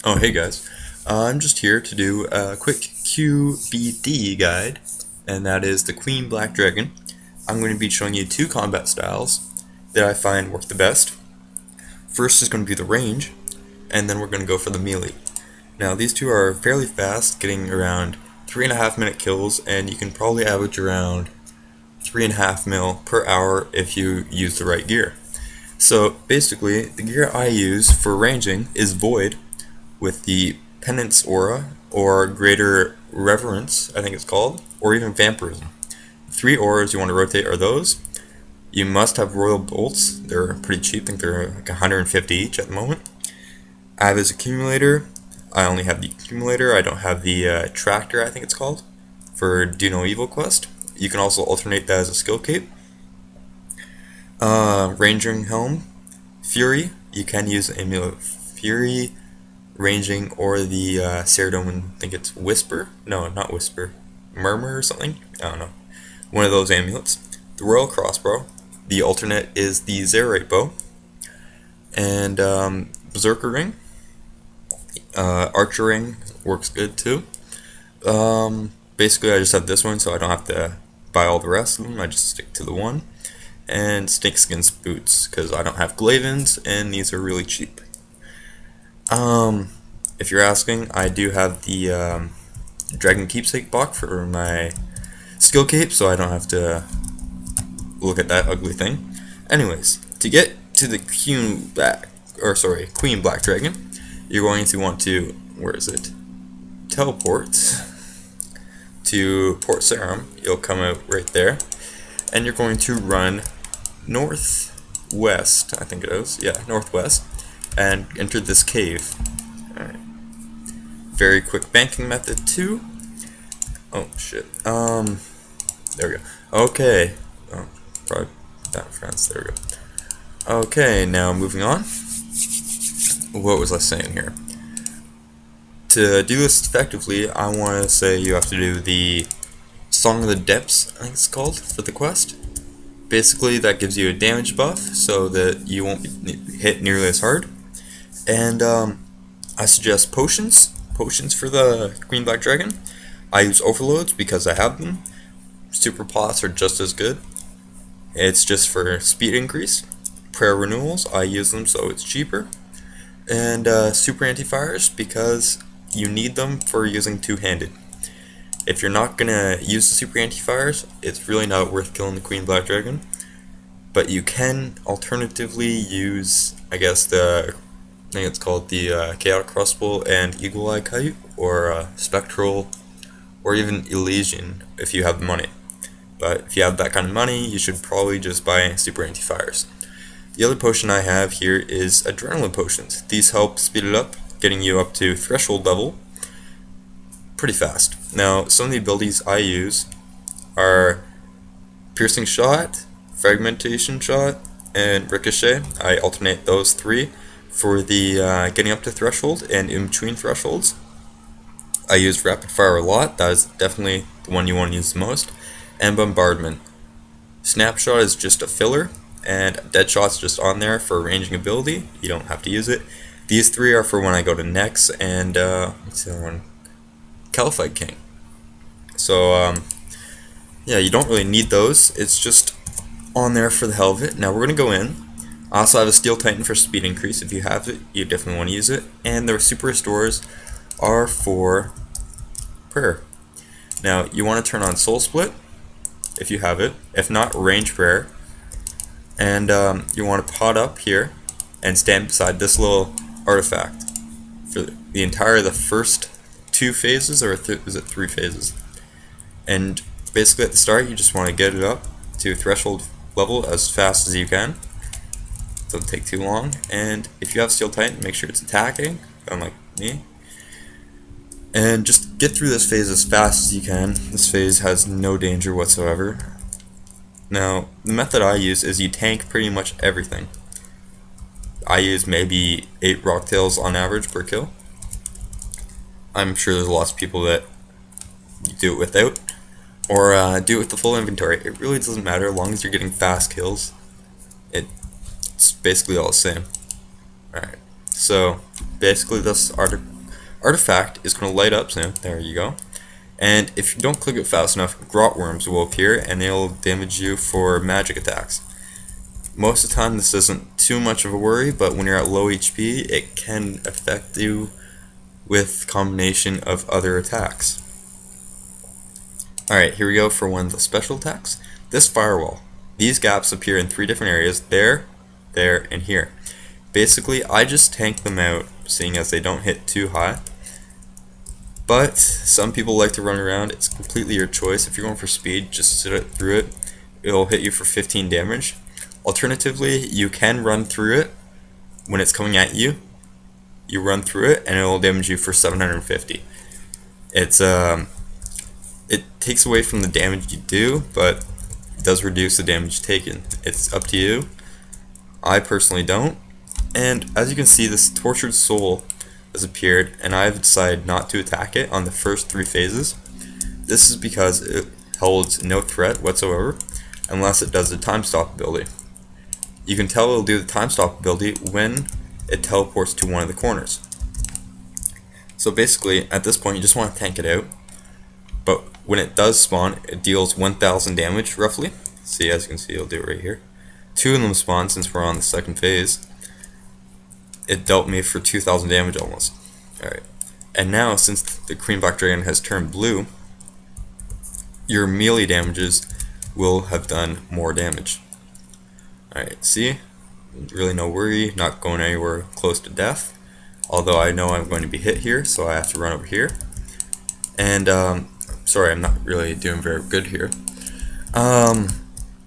Oh, hey guys. I'm just here to do a quick QBD guide, and that is the Queen Black Dragon. I'm going to be showing you two combat styles that I find work the best. First is going to be the range, and then we're going to go for the melee. Now, these two are fairly fast, getting around 3.5 minute kills, and you can probably average around 3.5 mil per hour if you use the right gear. So, basically, the gear I use for ranging is Void, with the Penance Aura, or Greater Reverence, I think it's called, or even Vampirism. Three auras you want to rotate are those. You must have Royal Bolts. They're pretty cheap. I think they're like 150 each at the moment. I have his Accumulator. I only have the Accumulator. I don't have the Tractor, I think it's called, for Do No Evil quest. You can also alternate that as a skill cape. Ranging Helm. Fury. You can use Amulet Fury, Ranging, or the Ceradomin, I think it's Whisper. No, not Whisper. Murmur or something? I don't know. One of those amulets. The Royal Crossbow. The alternate is the Zerate Bow. And Berserker Ring. Archer Ring works good too. Basically, I just have this one, so I don't have to buy all the rest of them. I just stick to the one. And Snakeskin's Boots, because I don't have Glavins, and these are really cheap. If you're asking, I do have the Dragon Keepsake box for my skill cape, so I don't have to look at that ugly thing. Anyways, to get to the Queen Black Dragon, you're going to want to, teleport to Port Sarum. You'll come out right there, and you're going to run northwest, I think it is, yeah, northwest, and enter this cave. Alright. Very quick banking method too. Oh shit. There we go. Okay. Oh, probably down friends. There we go. Okay, now moving on. What was I saying here? To do this effectively, I want to say you have to do the Song of the Depths, I think it's called, for the quest. Basically, that gives you a damage buff so that you won't be hit nearly as hard. And I suggest potions for the Queen Black Dragon. I use overloads because I have them. Super pots are just as good. It's just for speed increase. Prayer renewals, I use them so it's cheaper. And super anti-fires because you need them for using two-handed. If you're not gonna use the super anti-fires, it's really not worth killing the Queen Black Dragon. But you can alternatively use, I guess, I think it's called the Chaotic Crossbow and Eagle Eye Kite, or Spectral, or even Elysian if you have the money. But if you have that kind of money, you should probably just buy super anti-fires. The other potion I have here is Adrenaline Potions. These help speed it up, getting you up to threshold level pretty fast. Now, some of the abilities I use are Piercing Shot, Fragmentation Shot, and Ricochet. I alternate those three for the getting up to threshold and in between thresholds. I use Rapid Fire a lot. That is definitely the one you want to use the most. And Bombardment. Snapshot is just a filler, and Deadshot's just on there for ranging ability. You don't have to use it. These three are for when I go to Nex and what's the other one? Caliphite King. So yeah, you don't really need those. It's just on there for the hell of it. Now we're gonna go in. I also have a Steel Titan for speed increase. If you have it, you definitely want to use it. And the Super Restores are for prayer. Now you want to turn on Soul Split if you have it. If not, Range Prayer. And you want to pot up here and stand beside this little artifact for the first two phases, or is it three phases? And basically at the start, you just want to get it up to threshold level as fast as you can. Doesn't take too long. And if you have Steel Titan, make sure it's attacking, unlike me. And just get through this phase as fast as you can. This phase has no danger whatsoever. Now, the method I use is you tank pretty much everything. I use maybe 8 Rocktails on average per kill. I'm sure there's lots of people that do it without, or do it with the full inventory. It really doesn't matter as long as you're getting fast kills. It's basically all the same. Alright, so basically this artifact is going to light up soon. There you go. And if you don't click it fast enough, grot worms will appear and they'll damage you for magic attacks. Most of the time this isn't too much of a worry, but when you're at low HP, it can affect you with combination of other attacks. Alright, here we go for one of the special attacks. This firewall. These gaps appear in 3 different areas, there, and here. Basically, I just tank them out, seeing as they don't hit too high. But some people like to run around. It's completely your choice. If you're going for speed, just sit it through it. It'll hit you for 15 damage. Alternatively, you can run through it when it's coming at you. You run through it and it will damage you for 750. It takes away from the damage you do, but it does reduce the damage taken. It's up to you. I personally don't. And as you can see, this tortured soul has appeared, and I've decided not to attack it on the first 3 phases. This is because it holds no threat whatsoever unless it does the time stop ability. You can tell it'll do the time stop ability when it teleports to one of the corners. So basically, at this point, you just want to tank it out. But when it does spawn, it deals 1000 damage roughly. See, as you can see, it'll do it right here. 2 of them spawn since we're on the second phase. It dealt me for 2000 damage almost. Alright. And now, since the Green Black Dragon has turned blue, your melee damages will have done more damage. Alright, see? Really no worry, not going anywhere close to death. Although I know I'm going to be hit here, so I have to run over here. And, sorry, I'm not really doing very good here.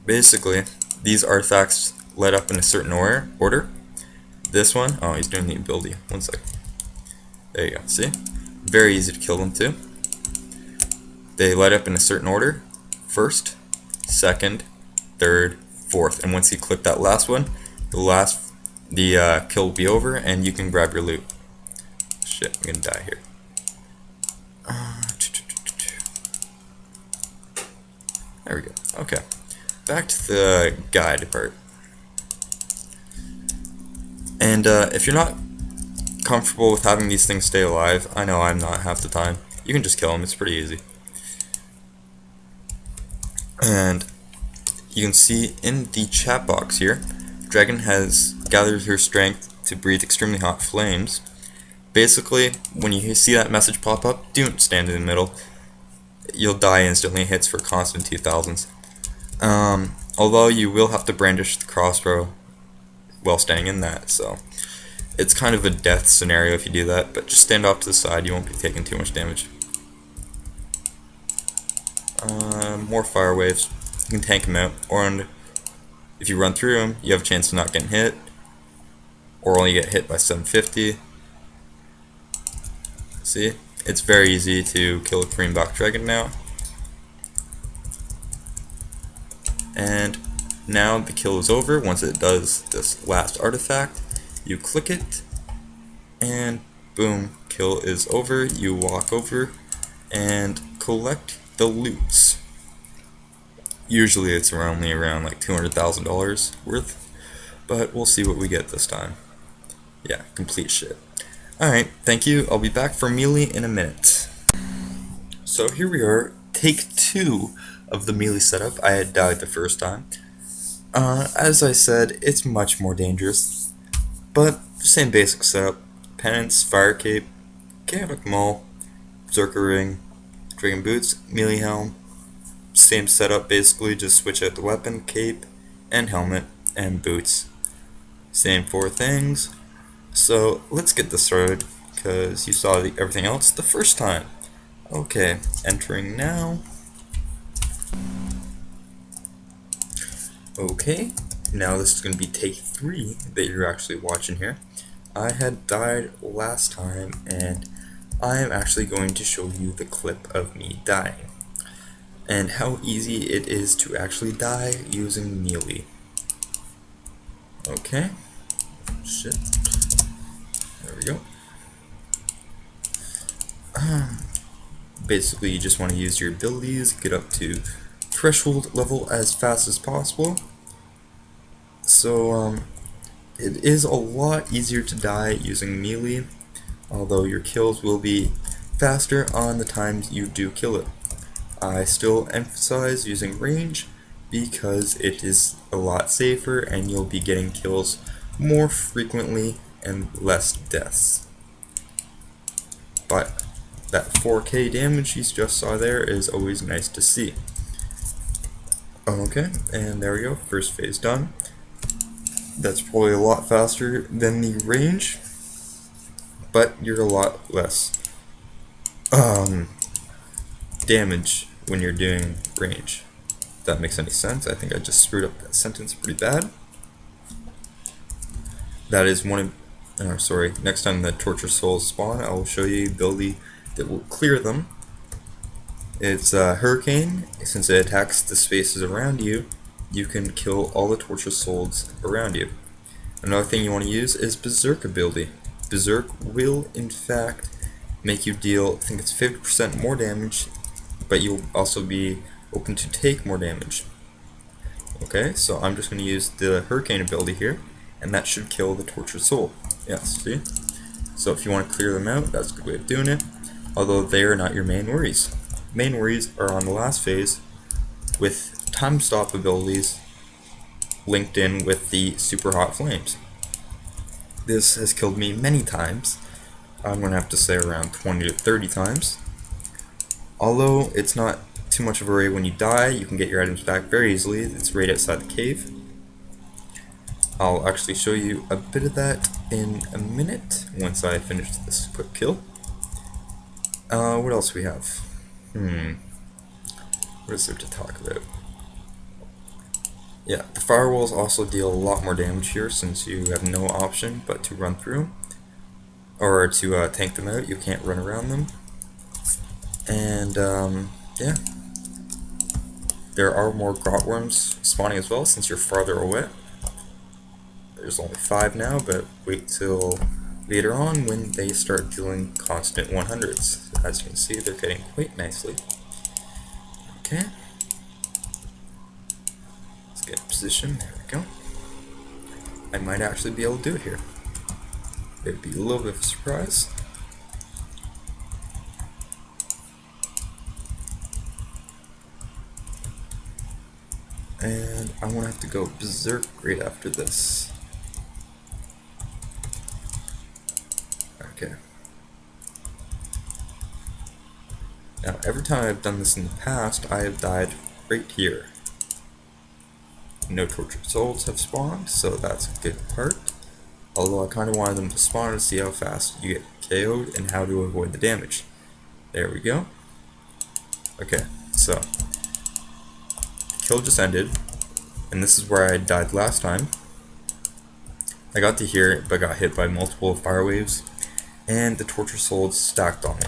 Basically, these artifacts light up in a certain order. This one, oh, he's doing the ability. One sec. There you go, see? Very easy to kill them too. They light up in a certain order. First, second, third, fourth. And once you click that last one, the kill will be over and you can grab your loot. Shit, I'm gonna die here. There we go. Okay. Back to the guide part. And if you're not comfortable with having these things stay alive, I know I'm not half the time, you can just kill them, it's pretty easy. And you can see in the chat box here, Dragon has gathered her strength to breathe extremely hot flames. Basically, when you see that message pop up, don't stand in the middle. You'll die instantly, hits for constant 2000s. Although you will have to brandish the crossbow while standing in that, so it's kind of a death scenario if you do that, but just stand off to the side, you won't be taking too much damage. More fire waves, you can tank them out, or if you run through them, you have a chance of not getting hit, or only get hit by 750. See, it's very easy to kill a Green Black Dragon now. And now the kill is over. Once it does this last artifact, you click it, and boom, kill is over. You walk over and collect the loots. Usually it's only around like $200,000 worth, but we'll see what we get this time. Yeah, complete shit. Alright, thank you. I'll be back for melee in a minute. So here we are, take 2 of the melee setup. I had died the first time. As I said, it's much more dangerous, but same basic setup. Penance, Fire Cape, Chaotic Maul, Berserker Ring, Dragon Boots, Melee Helm. Same setup basically, just switch out the weapon, cape, and helmet, and boots. Same 4 things. So let's get this started, because you saw everything else the first time. Okay, entering now. Okay, now this is going to be take 3 that you're actually watching here. I had died last time, and I am actually going to show you the clip of me dying, and how easy it is to actually die using melee. Okay, shit, there we go. Basically, you just want to use your abilities, get up to threshold level as fast as possible. So, it is a lot easier to die using melee, although your kills will be faster on the times you do kill it. I still emphasize using range because it is a lot safer and you'll be getting kills more frequently and less deaths. But that 4K damage you just saw there is always nice to see. Okay, and there we go, first phase done. That's probably a lot faster than the range, but you're a lot less damage when you're doing range. If that makes any sense. I think I just screwed up that sentence pretty bad. That is one of, sorry, next time the Torture Souls spawn, I will show you a ability that will clear them. It's Hurricane. Since it attacks the spaces around you, you can kill all the Torture Souls around you. Another thing you want to use is Berserk ability. Berserk will, in fact, make you deal, I think it's 50% more damage, but you'll also be open to take more damage. Okay, so I'm just going to use the Hurricane ability here, and that should kill the Tortured Soul. Yes, see? So if you want to clear them out, that's a good way of doing it, although they are not your main worries. Main worries are on the last phase, with time stop abilities linked in with the super hot flames. This has killed me many times. I'm going to have to say around 20 to 30 times. Although it's not too much of a worry when you die, you can get your items back very easily. It's right outside the cave. I'll actually show you a bit of that in a minute once I finish this quick kill. What else we have? What is there to talk about? Yeah, the firewalls also deal a lot more damage here since you have no option but to run through. Or to tank them out, you can't run around them. And yeah. There are more grotworms spawning as well since you're farther away. There's only 5 now, but wait till later on when they start dealing constant 100s. As you can see, they're getting quite nicely. Okay. Let's get in position. There we go. I might actually be able to do it here. It'd be a little bit of a surprise. And I want to have to go berserk right after this. Okay. Now, every time I've done this in the past, I have died right here. No Tortured Souls have spawned, so that's a good part. Although I kind of wanted them to spawn to see how fast you get KO'd and how to avoid the damage. There we go. Okay, so the kill just ended, and this is where I died last time. I got to here, but got hit by multiple fire waves, and the Torture Souls stacked on me.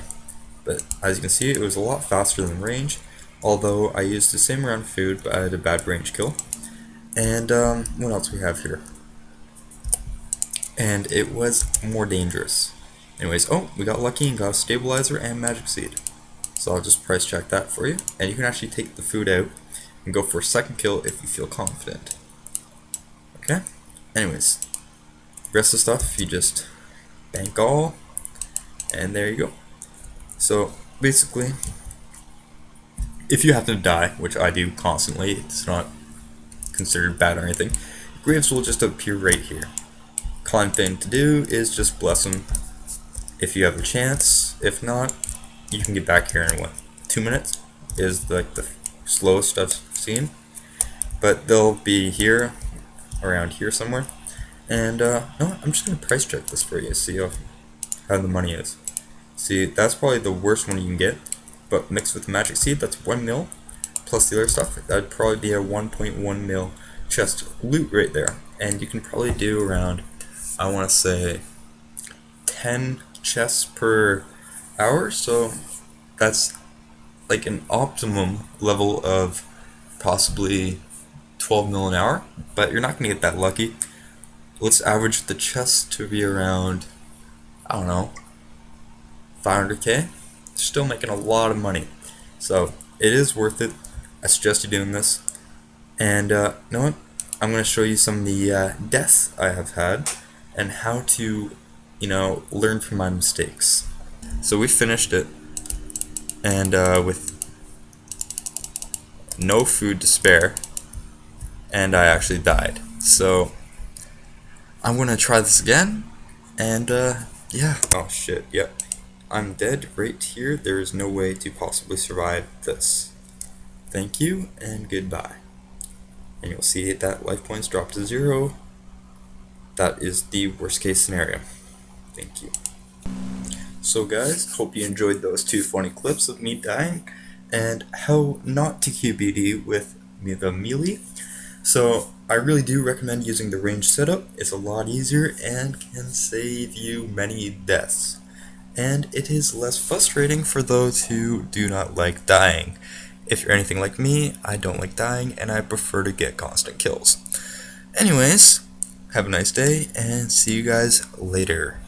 But as you can see, it was a lot faster than range, although I used the same amount of food, but I had a bad range kill. And what else we have here? And it was more dangerous. Anyways, oh, we got lucky and got a stabilizer and magic seed. So I'll just price check that for you. And you can actually take the food out and go for a second kill if you feel confident. Okay? Anyways, the rest of the stuff, you just bank all, and there you go. So basically, if you happen to die, which I do constantly, it's not considered bad or anything, graves will just appear right here. Common thing to do is just bless them if you have a chance. If not, you can get back here in what, 2 minutes is like the slowest I've seen. But they'll be here, around here somewhere. And no, I'm just gonna price check this for you, see how the money is. See, that's probably the worst one you can get, but mixed with the magic seed, that's 1 mil, plus the other stuff, that'd probably be a 1.1 mil chest loot right there. And you can probably do around, I want to say, 10 chests per hour, so that's like an optimum level of possibly 12 mil an hour, but you're not going to get that lucky. Let's average the chests to be around, I don't know, 500k. Still making a lot of money, so it is worth it. I suggest you doing this. And you know what? I'm going to show you some of the deaths I have had and how to learn from my mistakes. So we finished it, and with no food to spare, and I actually died. So I'm gonna try this again, and yeah. Oh shit, yep. I'm dead right here. There is no way to possibly survive this. Thank you, and goodbye. And you'll see that life points drop to 0. That is the worst case scenario. Thank you. So guys, hope you enjoyed those 2 funny clips of me dying, and how not to QBD with the melee. So I really do recommend using the range setup. It's a lot easier and can save you many deaths. And it is less frustrating for those who do not like dying. If you're anything like me, I don't like dying and I prefer to get constant kills. Anyways, have a nice day and see you guys later.